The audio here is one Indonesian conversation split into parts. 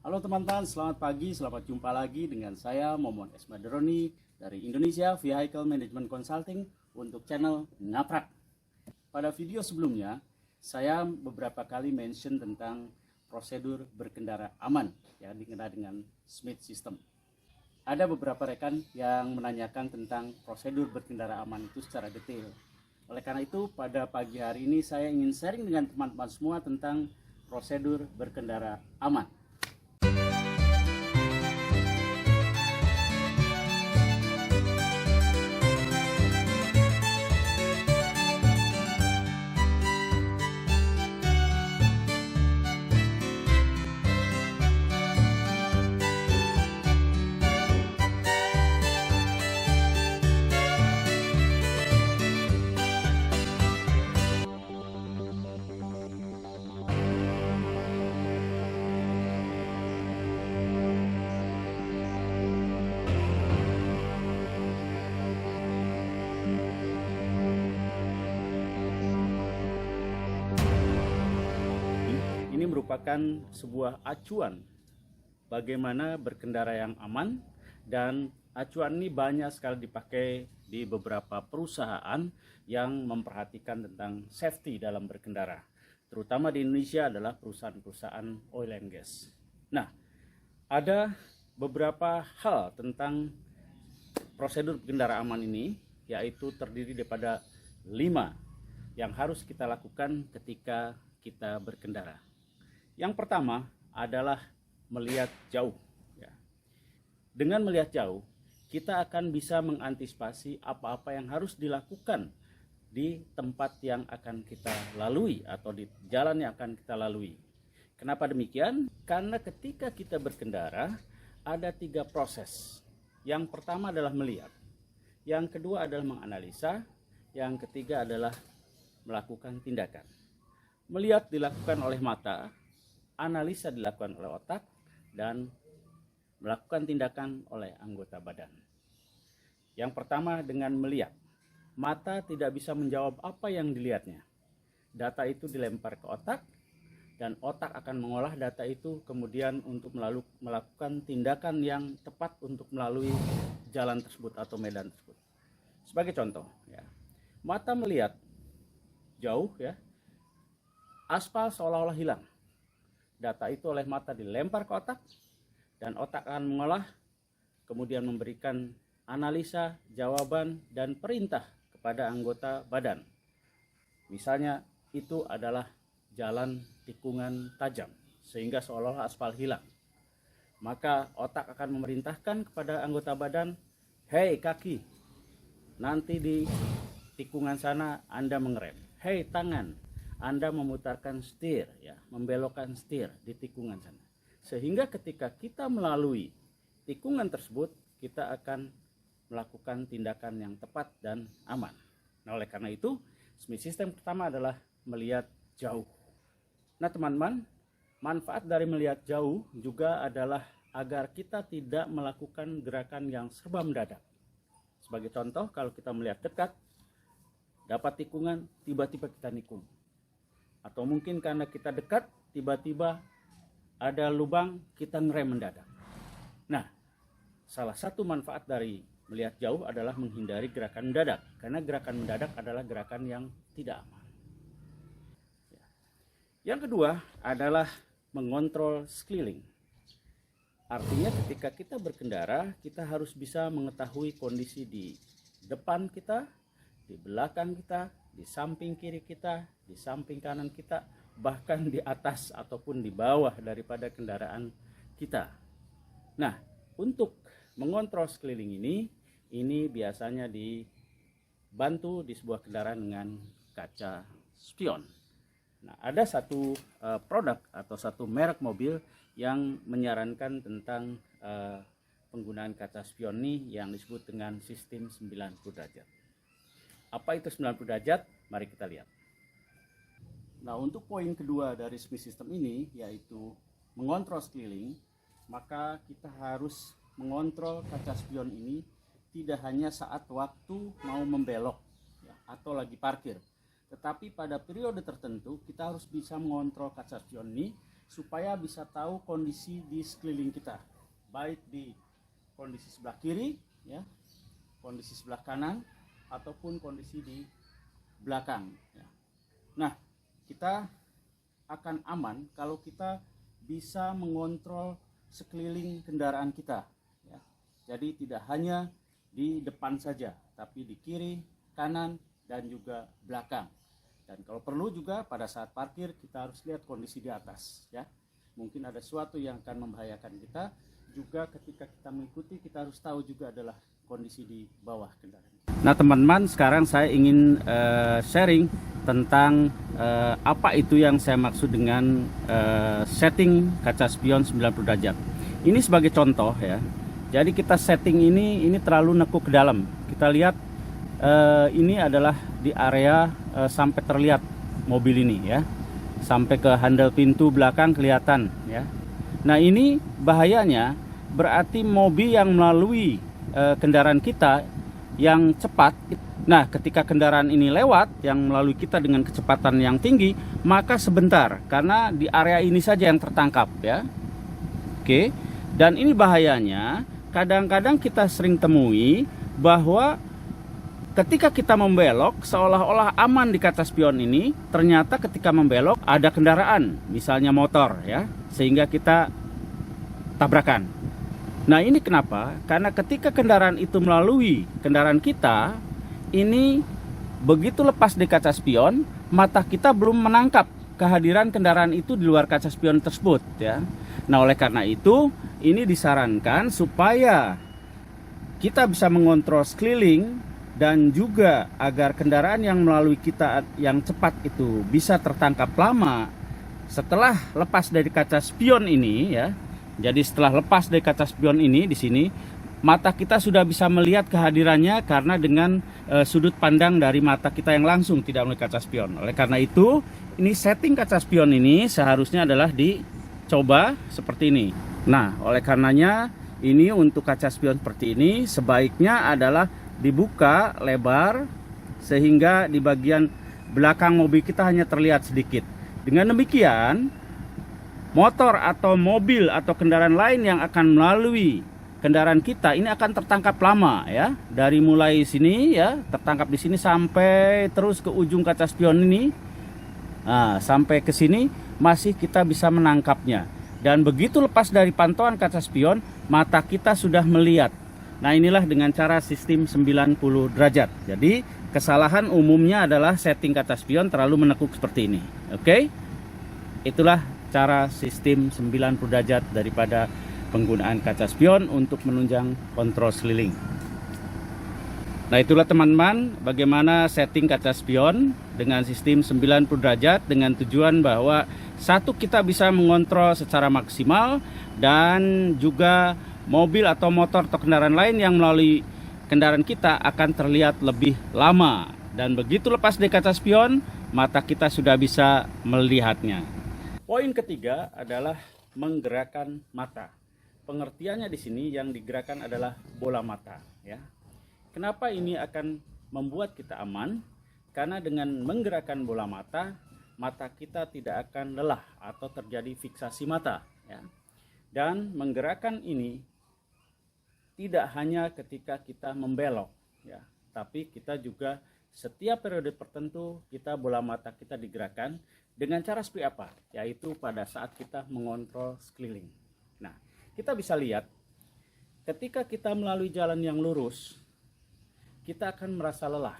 Halo teman-teman, selamat pagi, selamat jumpa lagi dengan saya Momon Esmadroni dari Indonesia Vehicle Management Consulting untuk channel Ngaprak. Pada video sebelumnya, saya beberapa kali mention tentang prosedur berkendara aman, yang dikenal dengan Smith System. Ada beberapa rekan yang menanyakan tentang prosedur berkendara aman itu secara detail. Oleh karena itu, pada pagi hari ini saya ingin sharing dengan teman-teman semua tentang prosedur berkendara aman. Ini merupakan sebuah acuan bagaimana berkendara yang aman, dan acuan ini banyak sekali dipakai di beberapa perusahaan yang memperhatikan tentang safety dalam berkendara. Terutama di Indonesia adalah perusahaan-perusahaan oil and gas. Nah, ada beberapa hal tentang prosedur berkendara aman ini, yaitu terdiri daripada 5 yang harus kita lakukan ketika kita berkendara. Yang pertama adalah melihat jauh. Dengan melihat jauh, kita akan bisa mengantisipasi apa-apa yang harus dilakukan di tempat yang akan kita lalui atau di jalan yang akan kita lalui. Kenapa demikian? Karena ketika kita berkendara, ada 3 proses. Yang pertama adalah melihat, yang kedua adalah menganalisa, yang ketiga adalah melakukan tindakan. Melihat dilakukan oleh mata, analisa dilakukan oleh otak, dan melakukan tindakan oleh anggota badan. Yang pertama dengan melihat. Mata tidak bisa menjawab apa yang dilihatnya. Data itu dilempar ke otak, dan otak akan mengolah data itu kemudian untuk melakukan tindakan yang tepat untuk melalui jalan tersebut atau medan tersebut. Sebagai contoh, mata melihat jauh, aspal seolah-olah hilang. Data itu oleh mata dilempar ke otak, dan otak akan mengolah, kemudian memberikan analisa, jawaban, dan perintah kepada anggota badan. Misalnya itu adalah jalan tikungan tajam, sehingga seolah-olah aspal hilang. Maka otak akan memerintahkan kepada anggota badan, "Hei kaki, nanti di tikungan sana Anda mengerem. Hei tangan, Anda memutarkan setir, membelokkan setir di tikungan sana." Sehingga ketika kita melalui tikungan tersebut, kita akan melakukan tindakan yang tepat dan aman. Nah, oleh karena itu, Smith System pertama adalah melihat jauh. Nah, teman-teman, manfaat dari melihat jauh juga adalah agar kita tidak melakukan gerakan yang serba mendadak. Sebagai contoh, kalau kita melihat dekat, dapat tikungan, tiba-tiba kita nikung. Atau mungkin karena kita dekat, tiba-tiba ada lubang, kita ngerem mendadak. Nah, salah satu manfaat dari melihat jauh adalah menghindari gerakan mendadak, karena gerakan mendadak adalah gerakan yang tidak aman. Yang kedua adalah mengontrol sekeliling. Artinya ketika kita berkendara, kita harus bisa mengetahui kondisi di depan kita, di belakang kita, di samping kiri kita, di samping kanan kita, bahkan di atas ataupun di bawah daripada kendaraan kita. Nah, untuk mengontrol sekeliling ini biasanya dibantu di sebuah kendaraan dengan kaca spion. Nah, ada satu produk atau satu merek mobil yang menyarankan tentang penggunaan kaca spion ini yang disebut dengan sistem 90 derajat. Apa itu 90 derajat? Mari kita lihat. Nah, untuk poin kedua dari Smith System ini, yaitu mengontrol sekeliling, maka kita harus mengontrol kaca spion ini tidak hanya saat waktu mau membelok atau lagi parkir, tetapi pada periode tertentu kita harus bisa mengontrol kaca spion ini supaya bisa tahu kondisi di sekeliling kita, baik di kondisi sebelah kiri, ya, kondisi sebelah kanan, ataupun kondisi di belakang. Ya. Nah, kita akan aman kalau kita bisa mengontrol sekeliling kendaraan kita. Ya. Jadi tidak hanya di depan saja, tapi di kiri, kanan, dan juga belakang. Dan kalau perlu juga pada saat parkir kita harus lihat kondisi di atas. Ya. Mungkin ada sesuatu yang akan membahayakan kita. Juga ketika kita mengikuti, kita harus tahu juga adalah kondisi di bawah kendaraan. Nah teman-teman, sekarang saya ingin sharing tentang apa itu yang saya maksud dengan setting kaca spion 90 derajat. Ini sebagai contoh ya. Jadi kita setting ini terlalu nekuk ke dalam. Kita lihat ini adalah di area sampai terlihat mobil ini ya. Sampai ke handle pintu belakang kelihatan ya. Nah ini bahayanya, berarti mobil yang melalui kendaraan kita yang cepat. Nah ketika kendaraan ini lewat yang melalui kita dengan kecepatan yang tinggi, maka sebentar, karena di area ini saja yang tertangkap ya. Oke. Dan ini bahayanya, kadang-kadang kita sering temui bahwa ketika kita membelok seolah-olah aman di kaca spion ini, ternyata ketika membelok ada kendaraan, misalnya motor ya, sehingga kita tabrakan. Nah ini kenapa? Karena ketika kendaraan itu melalui kendaraan kita, ini begitu lepas dari kaca spion, mata kita belum menangkap kehadiran kendaraan itu di luar kaca spion tersebut ya. Nah oleh karena itu, ini disarankan supaya kita bisa mengontrol sekeliling dan juga agar kendaraan yang melalui kita yang cepat itu bisa tertangkap lama setelah lepas dari kaca spion ini ya. Jadi setelah lepas dari kaca spion ini di sini, mata kita sudah bisa melihat kehadirannya karena dengan sudut pandang dari mata kita yang langsung, tidak melalui kaca spion. Oleh karena itu, ini setting kaca spion ini seharusnya adalah dicoba seperti ini. Nah, oleh karenanya ini untuk kaca spion seperti ini sebaiknya adalah dibuka lebar sehingga di bagian belakang mobil kita hanya terlihat sedikit. Dengan demikian, motor atau mobil atau kendaraan lain yang akan melalui kendaraan kita ini akan tertangkap lama ya. Dari mulai sini ya, tertangkap di sini sampai terus ke ujung kaca spion ini. Nah, sampai ke sini masih kita bisa menangkapnya. Dan begitu lepas dari pantauan kaca spion, mata kita sudah melihat. Nah inilah dengan cara sistem 90 derajat. Jadi kesalahan umumnya adalah setting kaca spion terlalu menekuk seperti ini. Oke. Itulah cara sistem 90 derajat daripada penggunaan kaca spion untuk menunjang kontrol sekeliling. Nah itulah teman-teman bagaimana setting kaca spion dengan sistem 90 derajat dengan tujuan bahwa satu, kita bisa mengontrol secara maksimal, dan juga mobil atau motor atau kendaraan lain yang melalui kendaraan kita akan terlihat lebih lama. Dan begitu lepas dari kaca spion, mata kita sudah bisa melihatnya. Poin ketiga adalah menggerakkan mata. Pengertiannya di sini yang digerakkan adalah bola mata ya. Kenapa ini akan membuat kita aman? Karena dengan menggerakkan bola mata, mata kita tidak akan lelah atau terjadi fiksasi mata ya. Dan menggerakkan ini tidak hanya ketika kita membelok ya, tapi kita juga setiap periode tertentu kita bola mata kita digerakkan dengan cara seperti apa? Yaitu pada saat kita mengontrol sekeliling. Nah, kita bisa lihat ketika kita melalui jalan yang lurus, kita akan merasa lelah.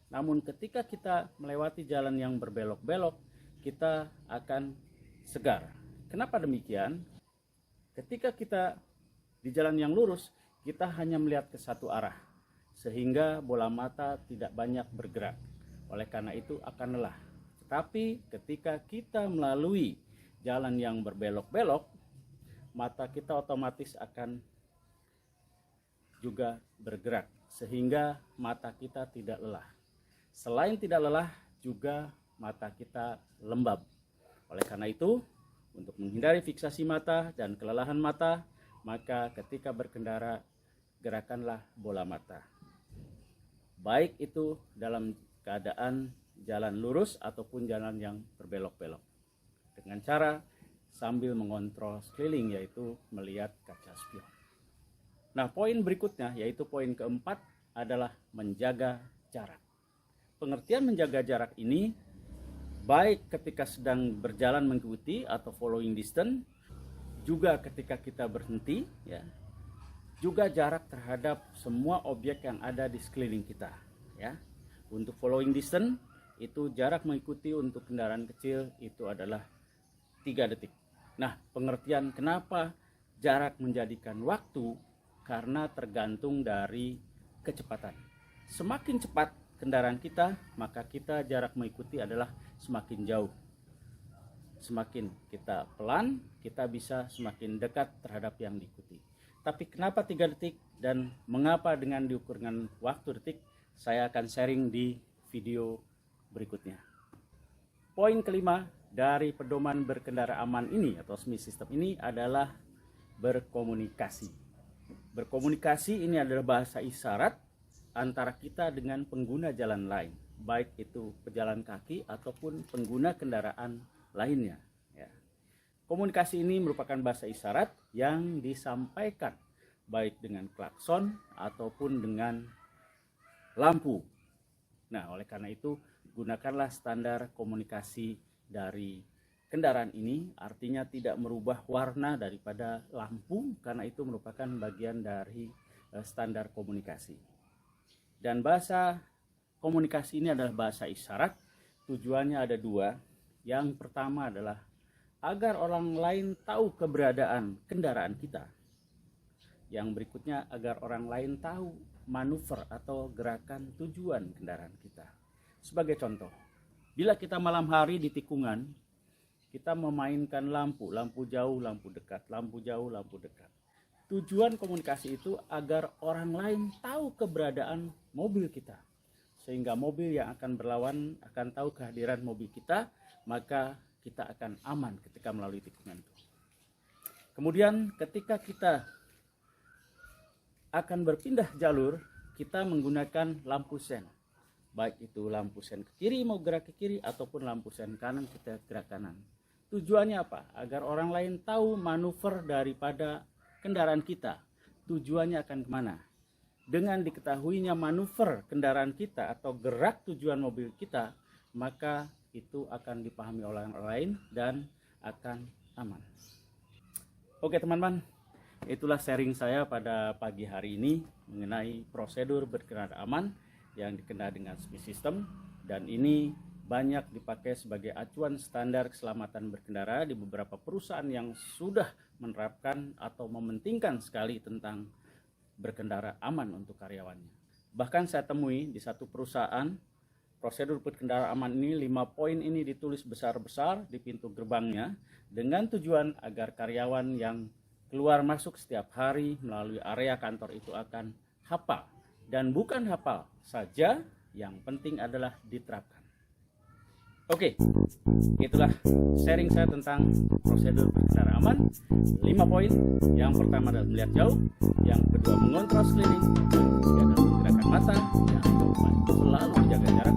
Namun ketika kita melewati jalan yang berbelok-belok, kita akan segar. Kenapa demikian? Ketika kita di jalan yang lurus, kita hanya melihat ke satu arah, sehingga bola mata tidak banyak bergerak. Oleh karena itu akan lelah. Tetapi ketika kita melalui jalan yang berbelok-belok, mata kita otomatis akan juga bergerak, sehingga mata kita tidak lelah. Selain tidak lelah, juga mata kita lembab. Oleh karena itu, untuk menghindari fiksasi mata dan kelelahan mata, maka ketika berkendara, gerakanlah bola mata. Baik itu dalam keadaan jalan lurus ataupun jalan yang berbelok-belok. Dengan cara sambil mengontrol sekeliling, yaitu melihat kaca spion. Nah, poin berikutnya yaitu poin keempat adalah menjaga jarak. Pengertian menjaga jarak ini baik ketika sedang berjalan mengikuti atau following distance, juga ketika kita berhenti, ya, juga jarak terhadap semua objek yang ada di sekeliling kita, ya. Untuk following distance itu jarak mengikuti untuk kendaraan kecil itu adalah 3 detik. Nah, pengertian kenapa jarak menjadikan waktu, karena tergantung dari kecepatan. Semakin cepat kendaraan kita, maka kita jarak mengikuti adalah semakin jauh. Semakin kita pelan, kita bisa semakin dekat terhadap yang diikuti. Tapi kenapa 3 detik dan mengapa dengan diukur dengan waktu detik, saya akan sharing di video berikutnya. Poin kelima dari pedoman berkendara aman ini atau SMI system ini adalah berkomunikasi. Berkomunikasi ini adalah bahasa isyarat antara kita dengan pengguna jalan lain, baik itu pejalan kaki ataupun pengguna kendaraan lainnya, ya. Komunikasi ini merupakan bahasa isyarat yang disampaikan baik dengan klakson ataupun dengan lampu. Nah, oleh karena itu gunakanlah standar komunikasi dari kendaraan ini, artinya tidak merubah warna daripada lampu karena itu merupakan bagian dari standar komunikasi. Dan bahasa komunikasi ini adalah bahasa isyarat. Tujuannya ada 2. Yang pertama adalah agar orang lain tahu keberadaan kendaraan kita. Yang berikutnya agar orang lain tahu manuver atau gerakan tujuan kendaraan kita. Sebagai contoh, bila kita malam hari di tikungan, kita memainkan lampu jauh, lampu dekat, lampu jauh, lampu dekat. Tujuan komunikasi itu agar orang lain tahu keberadaan mobil kita. Sehingga mobil yang akan berlawan akan tahu kehadiran mobil kita, maka kita akan aman ketika melalui tikungan itu. Kemudian ketika kita akan berpindah jalur, kita menggunakan lampu sen. Baik itu lampu sen ke kiri mau gerak ke kiri ataupun lampu sen kanan kita gerak kanan. Tujuannya apa? Agar orang lain tahu manuver daripada kendaraan kita. Tujuannya akan kemana? Dengan diketahuinya manuver kendaraan kita atau gerak tujuan mobil kita, maka itu akan dipahami oleh orang lain dan akan aman. Oke teman-teman, itulah sharing saya pada pagi hari ini mengenai prosedur berkendara aman yang dikenal dengan SMI system, dan ini banyak dipakai sebagai acuan standar keselamatan berkendara di beberapa perusahaan yang sudah menerapkan atau mementingkan sekali tentang berkendara aman untuk karyawannya. Bahkan saya temui di satu perusahaan, prosedur berkendara aman ini 5 poin ini ditulis besar-besar di pintu gerbangnya dengan tujuan agar karyawan yang keluar masuk setiap hari melalui area kantor itu akan hafal. Dan bukan hafal saja, yang penting adalah diterapkan. Oke, itulah sharing saya tentang prosedur berkendara aman. 5 poin. Yang pertama adalah melihat jauh, yang kedua mengontrol sekeliling, yang ketiga adalah menggerakkan mata, yang keempat selalu menjaga jarak.